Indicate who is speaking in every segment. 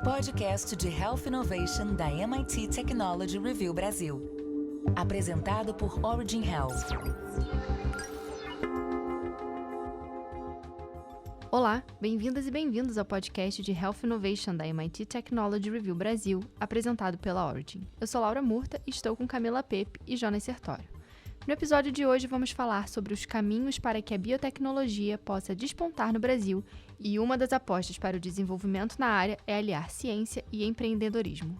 Speaker 1: podcast de Health Innovation da MIT Technology Review Brasil. Apresentado por Origin Health.
Speaker 2: Olá, bem-vindas e bem-vindos ao podcast de Health Innovation da MIT Technology Review Brasil, apresentado pela Origin. Eu sou Laura Murta e estou com Camila Pepe e Jonas Sertório. No episódio de hoje vamos falar sobre os caminhos para que a biotecnologia possa despontar no Brasil, e uma das apostas para o desenvolvimento na área é aliar ciência e empreendedorismo.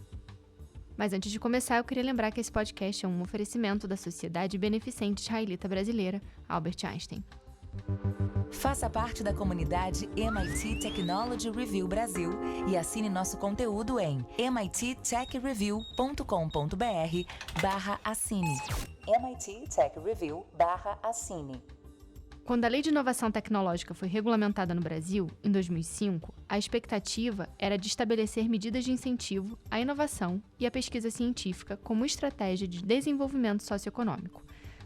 Speaker 2: Mas antes de começar, eu queria lembrar que esse podcast é um oferecimento da Sociedade Beneficente Israelita Brasileira, Albert Einstein.
Speaker 1: Faça parte da comunidade MIT Technology Review Brasil e assine nosso conteúdo em mittechreview.com.br/assine. MIT Tech Review/assine.
Speaker 2: Quando a Lei de Inovação Tecnológica foi regulamentada no Brasil, em 2005, a expectativa era de estabelecer medidas de incentivo à inovação e à pesquisa científica como estratégia de desenvolvimento socioeconômico.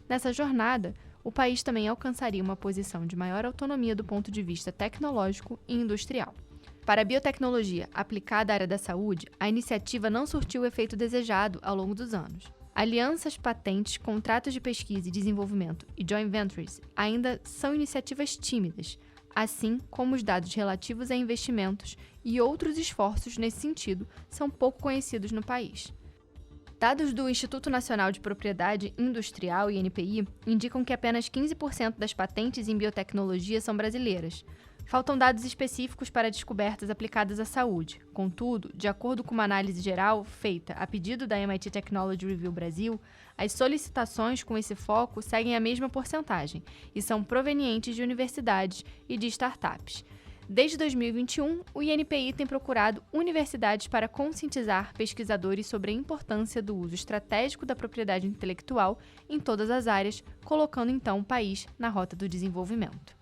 Speaker 2: Nessa jornada, o país também alcançaria uma posição de maior autonomia do ponto de vista tecnológico e industrial. Para a biotecnologia aplicada à área da saúde, a iniciativa não surtiu o efeito desejado ao longo dos anos. Alianças, patentes, contratos de pesquisa e desenvolvimento e joint ventures ainda são iniciativas tímidas, assim como os dados relativos a investimentos e outros esforços nesse sentido são pouco conhecidos no país. Dados do Instituto Nacional de Propriedade Industrial, INPI, indicam que apenas 15% das patentes em biotecnologia são brasileiras. Faltam dados específicos para descobertas aplicadas à saúde. Contudo, de acordo com uma análise geral feita a pedido da MIT Technology Review Brasil, as solicitações com esse foco seguem a mesma porcentagem e são provenientes de universidades e de startups. Desde 2021, o INPI tem procurado universidades para conscientizar pesquisadores sobre a importância do uso estratégico da propriedade intelectual em todas as áreas, colocando então o país na rota do desenvolvimento.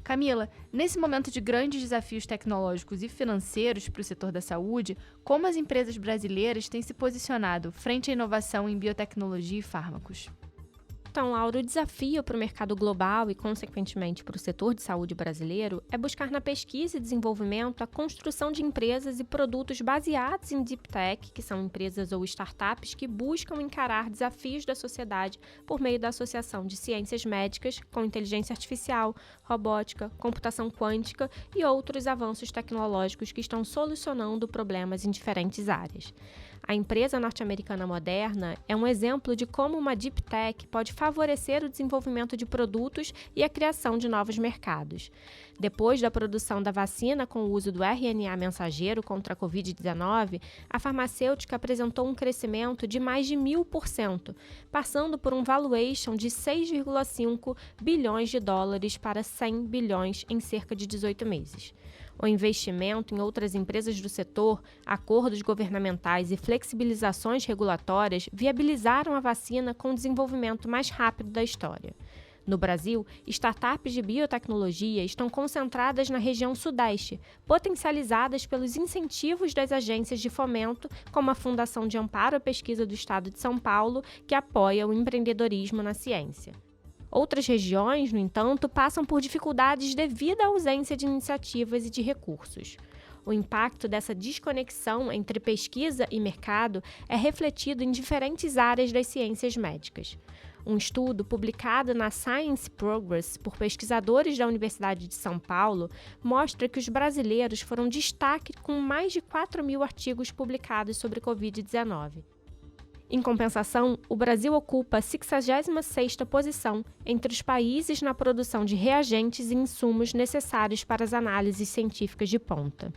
Speaker 2: Camila, nesse momento de grandes desafios tecnológicos e financeiros para o setor da saúde, como as empresas brasileiras têm se posicionado frente à inovação em biotecnologia e fármacos?
Speaker 3: Então, Laura, o desafio para o mercado global e, consequentemente, para o setor de saúde brasileiro é buscar na pesquisa e desenvolvimento a construção de empresas e produtos baseados em Deep Tech, que são empresas ou startups que buscam encarar desafios da sociedade por meio da associação de ciências médicas com inteligência artificial, robótica, computação quântica e outros avanços tecnológicos que estão solucionando problemas em diferentes áreas. A empresa norte-americana Moderna é um exemplo de como uma Deep Tech pode favorecer o desenvolvimento de produtos e a criação de novos mercados. Depois da produção da vacina com o uso do RNA mensageiro contra a Covid-19, a farmacêutica apresentou um crescimento de mais de 1000%, passando por um valuation de 6,5 bilhões de dólares para 100 bilhões em cerca de 18 meses. O investimento em outras empresas do setor, acordos governamentais e flexibilizações regulatórias viabilizaram a vacina com o desenvolvimento mais rápido da história. No Brasil, startups de biotecnologia estão concentradas na região sudeste, potencializadas pelos incentivos das agências de fomento, como a Fundação de Amparo à Pesquisa do Estado de São Paulo, que apoia o empreendedorismo na ciência. Outras regiões, no entanto, passam por dificuldades devido à ausência de iniciativas e de recursos. O impacto dessa desconexão entre pesquisa e mercado é refletido em diferentes áreas das ciências médicas. Um estudo publicado na Science Progress por pesquisadores da Universidade de São Paulo mostra que os brasileiros foram destaque com mais de 4.000 artigos publicados sobre Covid-19. Em compensação, o Brasil ocupa a 66ª posição entre os países na produção de reagentes e insumos necessários para as análises científicas de ponta.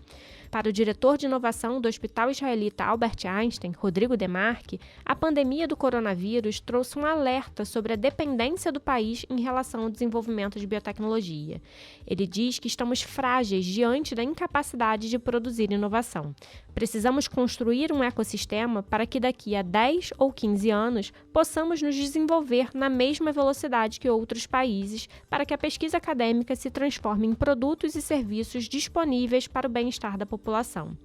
Speaker 3: Para o diretor de inovação do Hospital Israelita Albert Einstein, Rodrigo Demarque, a pandemia do coronavírus trouxe um alerta sobre a dependência do país em relação ao desenvolvimento de biotecnologia. Ele diz que estamos frágeis diante da incapacidade de produzir inovação. Precisamos construir um ecossistema para que daqui a 10 ou 15 anos possamos nos desenvolver na mesma velocidade que outros países para que a pesquisa acadêmica se transforme em produtos e serviços disponíveis para o bem-estar da população.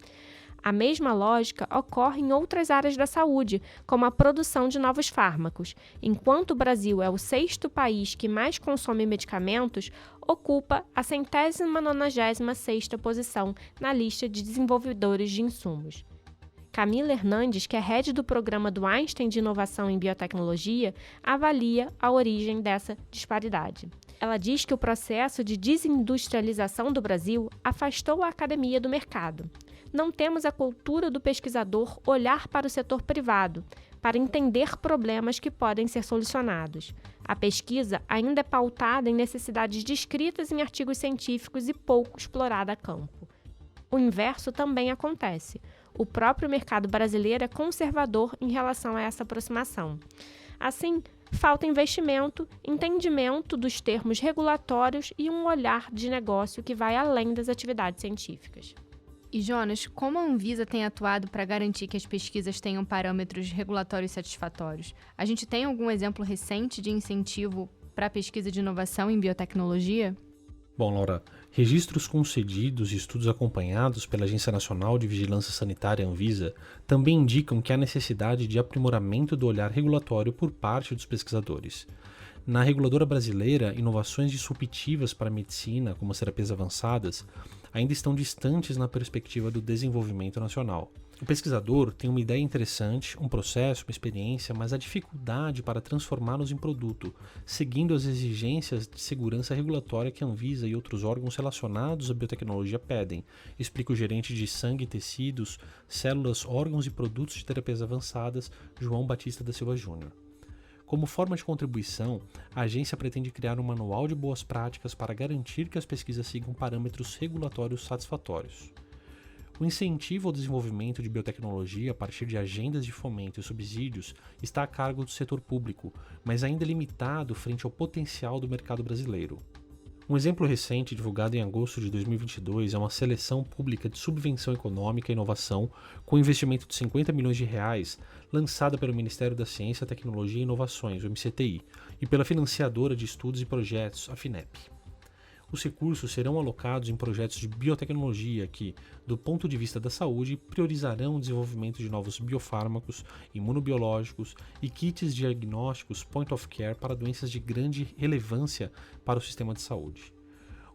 Speaker 3: A mesma lógica ocorre em outras áreas da saúde, como a produção de novos fármacos. Enquanto o Brasil é o 6º país que mais consome medicamentos, ocupa a 196ª posição na lista de desenvolvedores de insumos. Camila Hernandes, que é head do programa do Einstein de Inovação em Biotecnologia, avalia a origem dessa disparidade. Ela diz que o processo de desindustrialização do Brasil afastou a academia do mercado. Não temos a cultura do pesquisador olhar para o setor privado, para entender problemas que podem ser solucionados. A pesquisa ainda é pautada em necessidades descritas em artigos científicos e pouco explorada a campo. O inverso também acontece. O próprio mercado brasileiro é conservador em relação a essa aproximação. Assim, falta investimento, entendimento dos termos regulatórios e um olhar de negócio que vai além das atividades científicas.
Speaker 2: E, Jonas, como a Anvisa tem atuado para garantir que as pesquisas tenham parâmetros regulatórios satisfatórios? A gente tem algum exemplo recente de incentivo para a pesquisa de inovação em biotecnologia?
Speaker 4: Bom, Laura, registros concedidos e estudos acompanhados pela Agência Nacional de Vigilância Sanitária, Anvisa, também indicam que há necessidade de aprimoramento do olhar regulatório por parte dos pesquisadores. Na reguladora brasileira, inovações disruptivas para a medicina, como as terapias avançadas, ainda estão distantes na perspectiva do desenvolvimento nacional. O pesquisador tem uma ideia interessante, um processo, uma experiência, mas a dificuldade para transformá-los em produto, seguindo as exigências de segurança regulatória que a Anvisa e outros órgãos relacionados à biotecnologia pedem, explica o gerente de sangue e tecidos, células, órgãos e produtos de terapias avançadas, João Batista da Silva Júnior. Como forma de contribuição, a agência pretende criar um manual de boas práticas para garantir que as pesquisas sigam parâmetros regulatórios satisfatórios. O incentivo ao desenvolvimento de biotecnologia a partir de agendas de fomento e subsídios está a cargo do setor público, mas ainda é limitado frente ao potencial do mercado brasileiro. Um exemplo recente, divulgado em agosto de 2022, é uma seleção pública de subvenção econômica e inovação com investimento de R$50 milhões, lançada pelo Ministério da Ciência, Tecnologia e Inovações, o MCTI, e pela financiadora de estudos e projetos, a FINEP. Os recursos serão alocados em projetos de biotecnologia que, do ponto de vista da saúde, priorizarão o desenvolvimento de novos biofármacos, imunobiológicos e kits diagnósticos point of care para doenças de grande relevância para o sistema de saúde.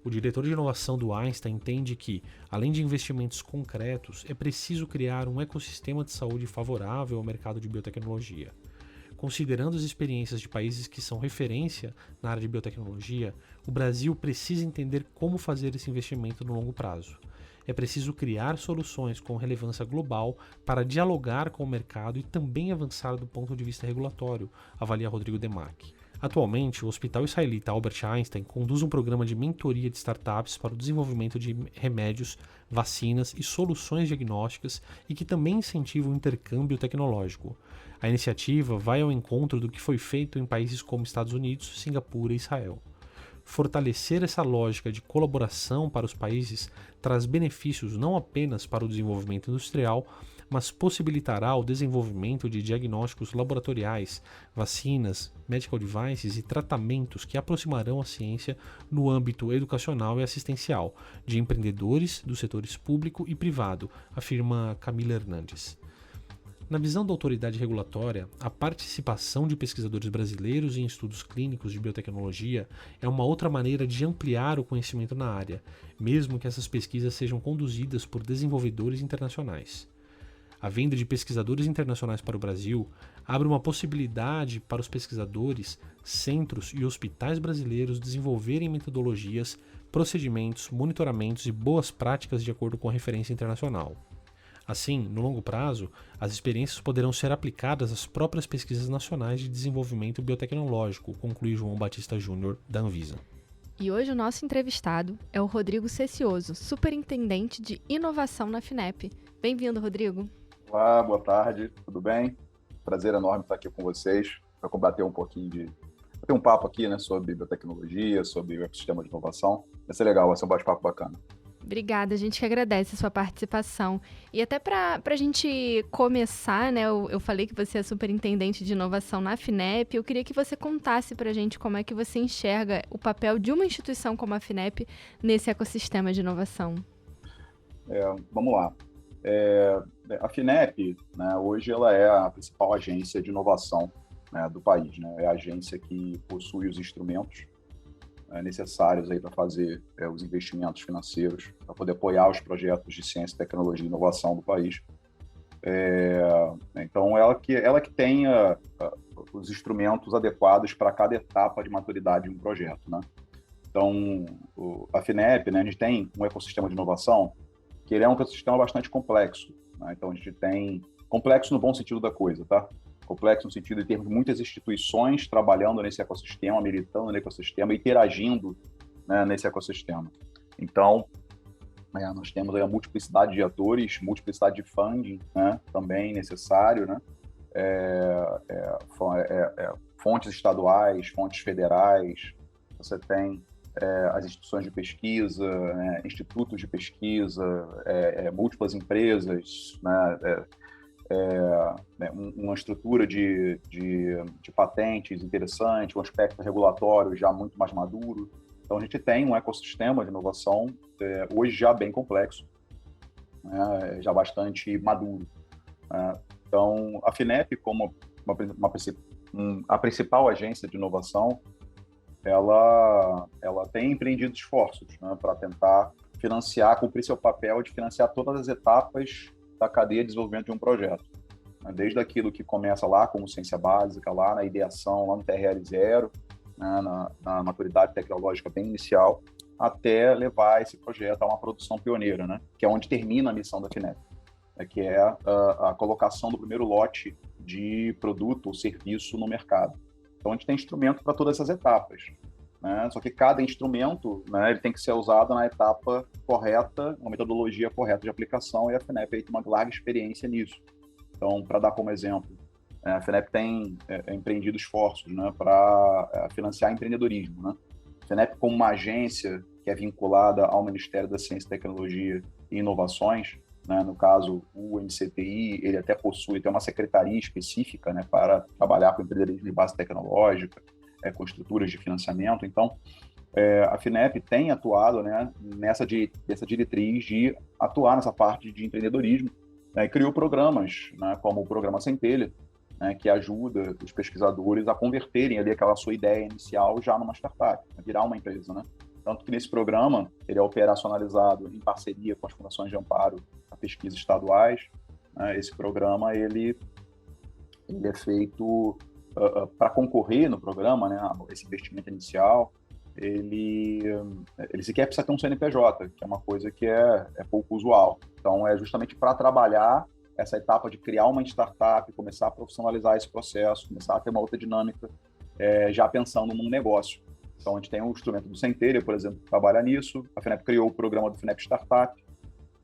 Speaker 4: O diretor de inovação do Einstein entende que, além de investimentos concretos, é preciso criar um ecossistema de saúde favorável ao mercado de biotecnologia. Considerando as experiências de países que são referência na área de biotecnologia, o Brasil precisa entender como fazer esse investimento no longo prazo. É preciso criar soluções com relevância global para dialogar com o mercado e também avançar do ponto de vista regulatório, avalia Rodrigo Demarque. Atualmente, o Hospital Israelita Albert Einstein conduz um programa de mentoria de startups para o desenvolvimento de remédios, vacinas e soluções diagnósticas e que também incentiva o intercâmbio tecnológico. A iniciativa vai ao encontro do que foi feito em países como Estados Unidos, Singapura e Israel. Fortalecer essa lógica de colaboração para os países traz benefícios não apenas para o desenvolvimento industrial, mas possibilitará o desenvolvimento de diagnósticos laboratoriais, vacinas, medical devices e tratamentos que aproximarão a ciência no âmbito educacional e assistencial, de empreendedores dos setores público e privado, afirma Camila Hernandes. Na visão da autoridade regulatória, a participação de pesquisadores brasileiros em estudos clínicos de biotecnologia é uma outra maneira de ampliar o conhecimento na área, mesmo que essas pesquisas sejam conduzidas por desenvolvedores internacionais. A vinda de pesquisadores internacionais para o Brasil abre uma possibilidade para os pesquisadores, centros e hospitais brasileiros desenvolverem metodologias, procedimentos, monitoramentos e boas práticas de acordo com a referência internacional. Assim, no longo prazo, as experiências poderão ser aplicadas às próprias pesquisas nacionais de desenvolvimento biotecnológico, conclui João Batista Júnior, da Anvisa.
Speaker 2: E hoje o nosso entrevistado é o Rodrigo Cecioso, superintendente de inovação na FINEP. Bem-vindo, Rodrigo.
Speaker 5: Olá, boa tarde, tudo bem? Prazer enorme estar aqui com vocês para combater um pouquinho ter um papo aqui, né, sobre biotecnologia, sobre o ecossistema de inovação. Vai ser legal, vai ser um bate-papo bacana.
Speaker 2: Obrigada, a gente que agradece a sua participação. E até para a gente começar, né, eu falei que você é superintendente de inovação na FINEP, eu queria que você contasse para a gente como é que você enxerga o papel de uma instituição como a FINEP nesse ecossistema de inovação.
Speaker 5: Vamos lá. A FINEP, né, hoje ela é a principal agência de inovação, né, do país, né? É a agência que possui os instrumentos necessários aí para fazer os investimentos financeiros, para poder apoiar os projetos de ciência, tecnologia e inovação do país. Então, ela que tem os instrumentos adequados para cada etapa de maturidade de um projeto, né? Então, a FINEP, né, a gente tem um ecossistema de inovação que ele é um ecossistema bastante complexo, né? Então, a gente tem complexo no bom sentido da coisa, tá? Complexo no sentido de termos muitas instituições trabalhando nesse ecossistema, militando no ecossistema, interagindo, né, nesse ecossistema. Então, nós temos aí a multiplicidade de atores, multiplicidade de funding, né, também necessário, né? Fontes estaduais, fontes federais, você tem as instituições de pesquisa, né, institutos de pesquisa, múltiplas empresas, né, uma estrutura de patentes interessante, um aspecto regulatório já muito mais maduro. Então, a gente tem um ecossistema de inovação hoje já bem complexo, né, já bastante maduro. Então, a FINEP, como a principal agência de inovação, ela tem empreendido esforços, né, para tentar cumprir seu papel de financiar todas as etapas da cadeia de desenvolvimento de um projeto. Desde aquilo que começa lá como ciência básica, lá na ideação, lá no TRL0, né, na maturidade tecnológica bem inicial, até levar esse projeto a uma produção pioneira, né, que é onde termina a missão da FINEP, que é a colocação do primeiro lote de produto ou serviço no mercado. Então, a gente tem instrumento para todas essas etapas, né? Só que cada instrumento, né, ele tem que ser usado na etapa correta, uma metodologia correta de aplicação, e a FINEP tem uma larga experiência nisso. Então, para dar como exemplo, a FINEP tem empreendido esforços, né, para financiar empreendedorismo, né? A FINEP, como uma agência que é vinculada ao Ministério da Ciência, Tecnologia e Inovações, né, no caso, o MCTI, ele até possui uma secretaria específica, né, para trabalhar com empreendedorismo de base tecnológica, com estruturas de financiamento. Então, a FINEP tem atuado, né, nessa diretriz de atuar nessa parte de empreendedorismo, né, e criou programas, né, como o Programa Centelha, né, que ajuda os pesquisadores a converterem ali aquela sua ideia inicial já numa startup, a virar uma empresa, né? Tanto que nesse programa ele é operacionalizado em parceria com as fundações de amparo a pesquisa estaduais, né? Esse programa ele é feito para concorrer no programa, né? Esse investimento inicial, ele sequer precisa ter um CNPJ, que é uma coisa que é pouco usual. Então, é justamente para trabalhar essa etapa de criar uma startup, começar a profissionalizar esse processo, começar a ter uma outra dinâmica, já pensando num negócio. Então, a gente tem um instrumento do Centelha, por exemplo, que trabalha nisso. A FINEP criou o programa do FINEP Startup,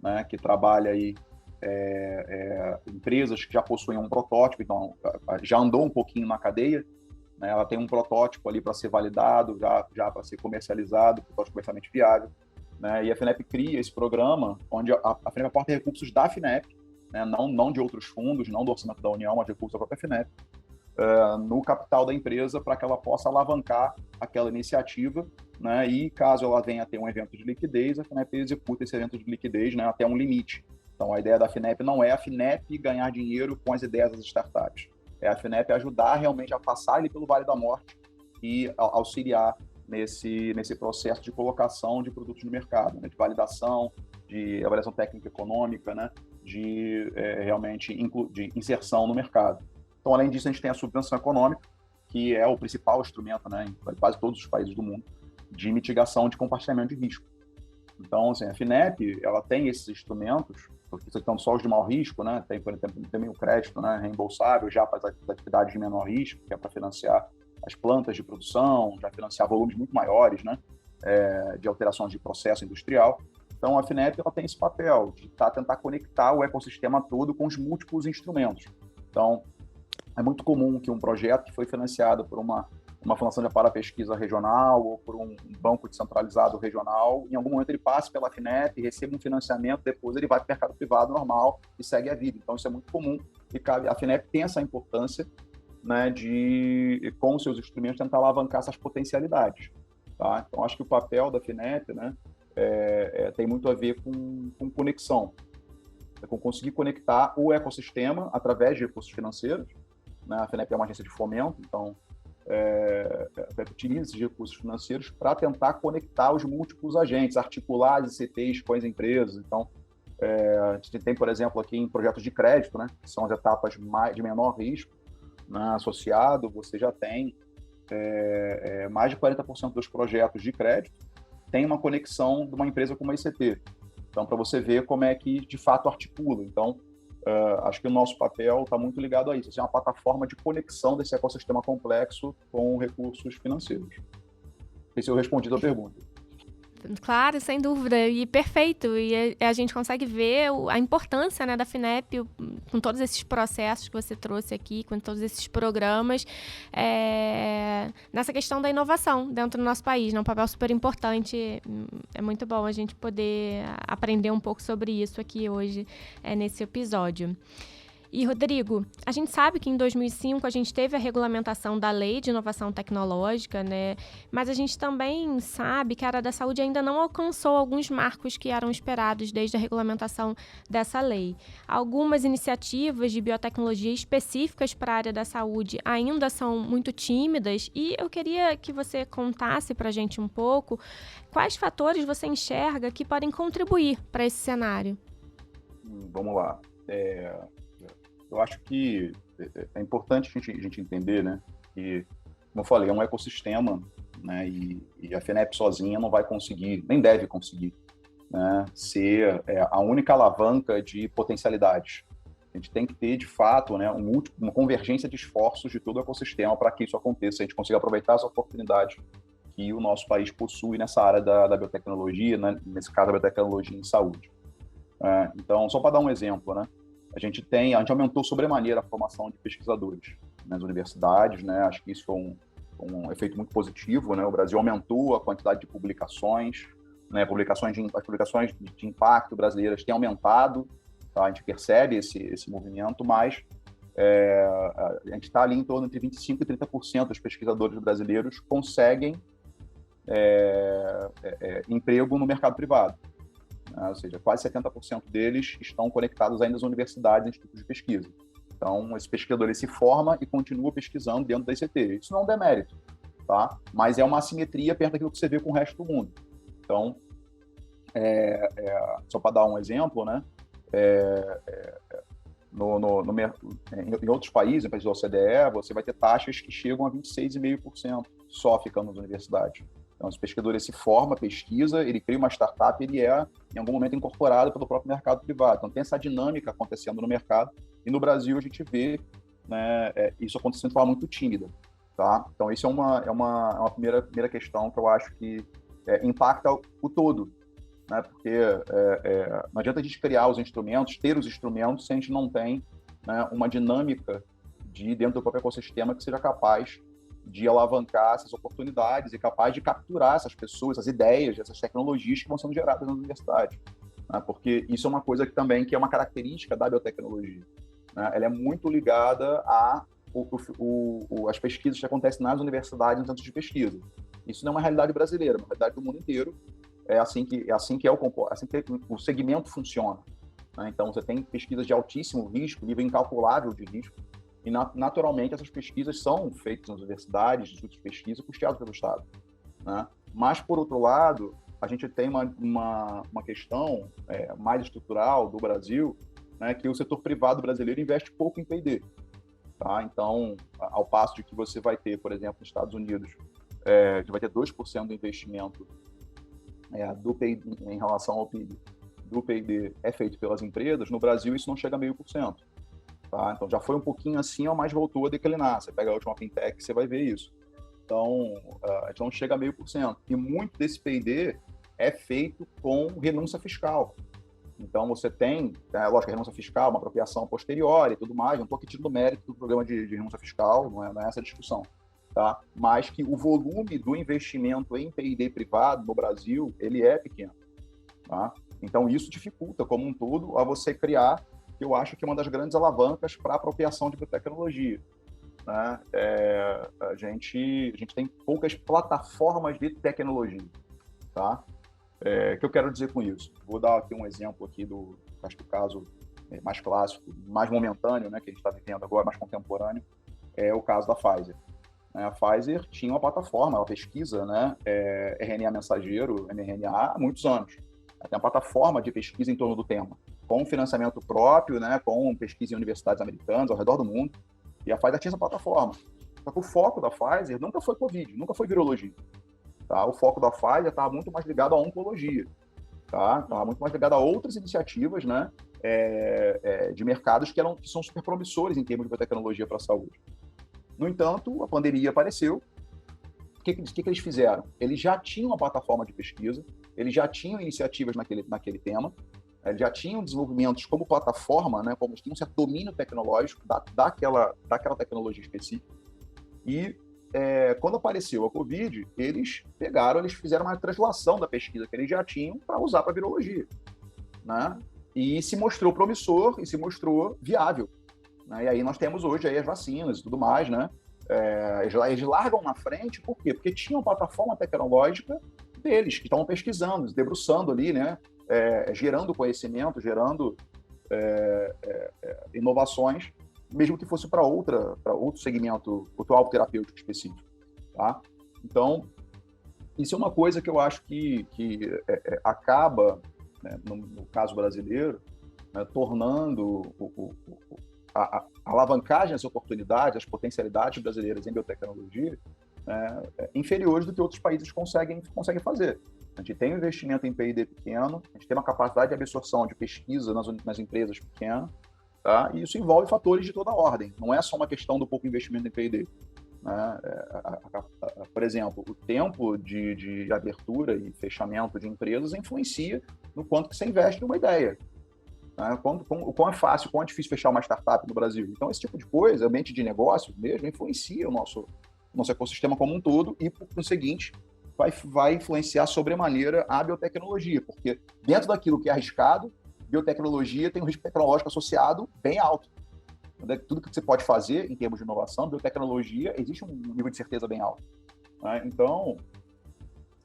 Speaker 5: né, que trabalha aí empresas que já possuem um protótipo, então já andou um pouquinho na cadeia, né, ela tem um protótipo ali para ser validado, já para ser comercializado, protótipo comercialmente viável, né, e a FINEP cria esse programa onde a FINEP aporta recursos da FINEP, né, não de outros fundos, não do orçamento da União, mas recursos da própria FINEP, no capital da empresa para que ela possa alavancar aquela iniciativa, né, e caso ela venha a ter um evento de liquidez, a FINEP executa esse evento de liquidez, né, até um limite. Então, a ideia da FINEP não é a FINEP ganhar dinheiro com as ideias das startups, é a FINEP ajudar realmente a passar ali pelo Vale da Morte e auxiliar nesse processo de colocação de produtos no mercado, né, de validação, de avaliação técnica econômica, né, realmente de inserção no mercado. Então, além disso, a gente tem a subvenção econômica, que é o principal instrumento, né, em quase todos os países do mundo, de mitigação de compartilhamento de risco. Então, assim, a FINEP, ela tem esses instrumentos, porque estão só os de maior risco, né, tem, por exemplo, também o crédito, né, reembolsável já para as atividades de menor risco, que é para financiar as plantas de produção, já financiar volumes muito maiores, né, de alterações de processo industrial. Então, a FINEP ela tem esse papel de tentar conectar o ecossistema todo com os múltiplos instrumentos. Então, é muito comum que um projeto que foi financiado por uma fundação de amparo à pesquisa regional ou por um banco descentralizado regional, em algum momento ele passe pela FINEP, receba um financiamento, depois ele vai para o mercado privado normal e segue a vida. Então, isso é muito comum e a FINEP tem essa importância, né, de, com os seus instrumentos, tentar alavancar essas potencialidades. Tá? Então, acho que o papel da FINEP, né, tem muito a ver com conexão. é conseguir conectar o ecossistema através de recursos financeiros, né? A FINEP é uma agência de fomento, então a FINEP utiliza esses recursos financeiros para tentar conectar os múltiplos agentes, articular as ICTs com as empresas. Então, a gente tem, por exemplo, aqui em projetos de crédito, né, que são as etapas de menor risco, né, associado, você já tem mais de 40% dos projetos de crédito tem uma conexão de uma empresa com uma ICT. Então, para você ver como é que, de fato, articula. Então, acho que o nosso papel está muito ligado a isso. Assim, é uma plataforma de conexão desse ecossistema complexo com recursos financeiros. Esse eu respondi a pergunta.
Speaker 3: Claro, sem dúvida, e perfeito, e a gente consegue ver a importância, né, da FINEP com todos esses processos que você trouxe aqui, com todos esses programas, nessa questão da inovação dentro do nosso país, né, um papel super importante. É muito bom a gente poder aprender um pouco sobre isso aqui hoje, nesse episódio. E, Rodrigo, a gente sabe que em 2005 a gente teve a regulamentação da Lei de Inovação Tecnológica, né? Mas a gente também sabe que a área da saúde ainda não alcançou alguns marcos que eram esperados desde a regulamentação dessa lei. Algumas iniciativas de biotecnologia específicas para a área da saúde ainda são muito tímidas e eu queria que você contasse para a gente um pouco quais fatores você enxerga que podem contribuir para esse cenário.
Speaker 5: Vamos lá. Eu acho que é importante a gente entender, né, que, como eu falei, é um ecossistema, né, e a FINEP sozinha não vai conseguir, nem deve conseguir, né, ser a única alavanca de potencialidades. A gente tem que ter, de fato, né, uma convergência de esforços de todo o ecossistema para que isso aconteça, a gente consiga aproveitar essa oportunidade que o nosso país possui nessa área da biotecnologia, né, nesse caso, a biotecnologia em saúde. Então, só para dar um exemplo, né, a gente aumentou sobremaneira a formação de pesquisadores nas universidades, né? Acho que isso foi um efeito muito positivo, né? O Brasil aumentou a quantidade de publicações, né? As publicações de impacto brasileiras têm aumentado, tá? A gente percebe esse movimento, mas a gente está ali em torno de 25% e 30% dos pesquisadores brasileiros conseguem emprego no mercado privado. Ou seja, quase 70% deles estão conectados ainda às universidades e institutos de pesquisa. Então, esse pesquisador ele se forma e continua pesquisando dentro da ICT. Isso não é um demérito, tá? Mas é uma assimetria perto daquilo que você vê com o resto do mundo. Então, só para dar um exemplo, né? Em outros países, em países da OCDE, você vai ter taxas que chegam a 26,5% só ficando nas universidades. Então, esse pesquisador se forma, pesquisa, ele cria uma startup, ele em algum momento, incorporado pelo próprio mercado privado. Então, tem essa dinâmica acontecendo no mercado, e no Brasil a gente vê, né, isso acontecendo de forma muito tímida. Tá? Então, isso é uma primeira questão que eu acho que impacta o todo, né? Porque não adianta a gente criar os instrumentos, ter os instrumentos, se a gente não tem, né, uma dinâmica dentro do próprio ecossistema que seja capaz de alavancar essas oportunidades e capaz de capturar essas pessoas, essas ideias, essas tecnologias que vão sendo geradas na universidade. Né? Porque isso é uma coisa que é uma característica da biotecnologia. Né? Ela é muito ligada às pesquisas que acontecem nas universidades, nos centros de pesquisa. Isso não é uma realidade brasileira, é uma realidade do mundo inteiro. É assim que o segmento funciona. Né? Então, você tem pesquisas de altíssimo risco, nível incalculável de risco, e, naturalmente, essas pesquisas são feitas nas universidades, institutos de pesquisa, custeados pelo Estado. Né? Mas, por outro lado, a gente tem uma questão mais estrutural do Brasil, né, que o setor privado brasileiro investe pouco em P&D. Tá? Então, ao passo de que você vai ter, por exemplo, nos Estados Unidos, que vai ter 2% do investimento do PIB, em relação ao PIB, do P&D é feito pelas empresas, no Brasil isso não chega a 0,5%. Tá? Então já foi um pouquinho assim, mas voltou a declinar. Você pega a última fintech, você vai ver isso. Então, a gente não chega a 0,5%. E muito desse P&D é feito com renúncia fiscal. Então, você tem, lógico, a renúncia fiscal, uma apropriação posterior e tudo mais. Não estou aqui tirando mérito do programa de renúncia fiscal, não é essa a discussão. Tá? Mas que o volume do investimento em P&D privado no Brasil, ele é pequeno. Tá? Então, isso dificulta, como um todo, a você criar, que eu acho que é uma das grandes alavancas para a apropriação de biotecnologia. Né? A gente tem poucas plataformas de tecnologia. Tá? O que eu quero dizer com isso? Vou dar aqui um exemplo aqui acho que o caso mais clássico, mais momentâneo, né, que a gente está vivendo agora, mais contemporâneo, é o caso da Pfizer. A Pfizer tinha uma plataforma, uma pesquisa, né, RNA mensageiro, mRNA, há muitos anos. Ela tem uma plataforma de pesquisa em torno do tema, com financiamento próprio, né, com pesquisa em universidades americanas ao redor do mundo, e a Pfizer tinha essa plataforma. Só que o foco da Pfizer nunca foi Covid, nunca foi virologia. Tá? O foco da Pfizer estava muito mais ligado à oncologia. Tá? Estava muito mais ligado a outras iniciativas, né, de mercados que são super promissores em termos de biotecnologia para a saúde. No entanto, a pandemia apareceu. O que eles fizeram? Eles já tinham uma plataforma de pesquisa, eles já tinham iniciativas naquele tema, eles já tinham desenvolvimentos como plataforma, né, como tinham um certo domínio tecnológico daquela tecnologia específica. E quando apareceu a Covid, eles fizeram uma translação da pesquisa que eles já tinham para usar para virologia, né? E se mostrou promissor e se mostrou viável, né? E aí nós temos hoje aí as vacinas e tudo mais, né? Eles largam na frente, por quê? Porque tinham plataforma tecnológica deles, que estavam pesquisando, se debruçando ali, né? Gerando conhecimento, gerando inovações, mesmo que fosse para outro segmento, outro alvo terapêutico específico. Tá? Então, isso é uma coisa que eu acho que acaba, né, no caso brasileiro, né, tornando a alavancagem, as oportunidades, as potencialidades brasileiras em biotecnologia inferiores do que outros países conseguem fazer. A gente tem um investimento em P&D pequeno, a gente tem uma capacidade de absorção de pesquisa nas empresas pequenas, tá? E isso envolve fatores de toda ordem, não é só uma questão do pouco investimento em P&D. Né? Por exemplo, o tempo de abertura e fechamento de empresas influencia no quanto que você investe numa ideia. Né? O quão é fácil, o quão é difícil fechar uma startup no Brasil. Então, esse tipo de coisa, ambiente de negócio mesmo, influencia o nosso ecossistema como um todo e, por conseguinte, vai influenciar sobremaneira a biotecnologia, porque dentro daquilo que é arriscado, biotecnologia tem um risco tecnológico associado bem alto. Tudo que você pode fazer em termos de inovação, biotecnologia, existe um nível de certeza bem alto. Né? Então,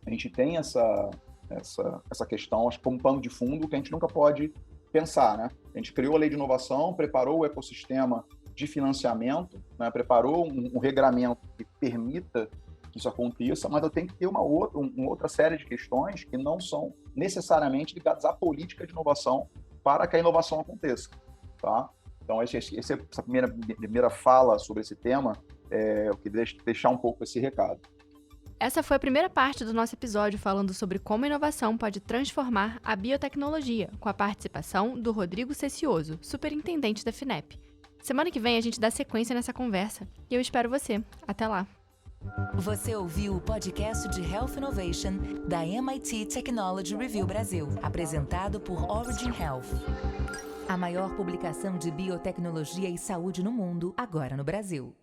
Speaker 5: a gente tem essa questão, acho que como pano de fundo, que a gente nunca pode pensar. Né? A gente criou a lei de inovação, preparou o ecossistema de financiamento, né? Preparou um regramento que permita que isso aconteça, mas eu tenho que ter uma outra série de questões que não são necessariamente ligadas à política de inovação para que a inovação aconteça. Tá? Então, essa primeira fala sobre esse tema, eu queria deixar um pouco esse recado.
Speaker 2: Essa foi a primeira parte do nosso episódio falando sobre como a inovação pode transformar a biotecnologia, com a participação do Rodrigo Cecioso, superintendente da FINEP. Semana que vem a gente dá sequência nessa conversa e eu espero você. Até lá!
Speaker 1: Você ouviu o podcast de Health Innovation da MIT Technology Review Brasil, apresentado por Origin Health. A maior publicação de biotecnologia e saúde no mundo, agora no Brasil.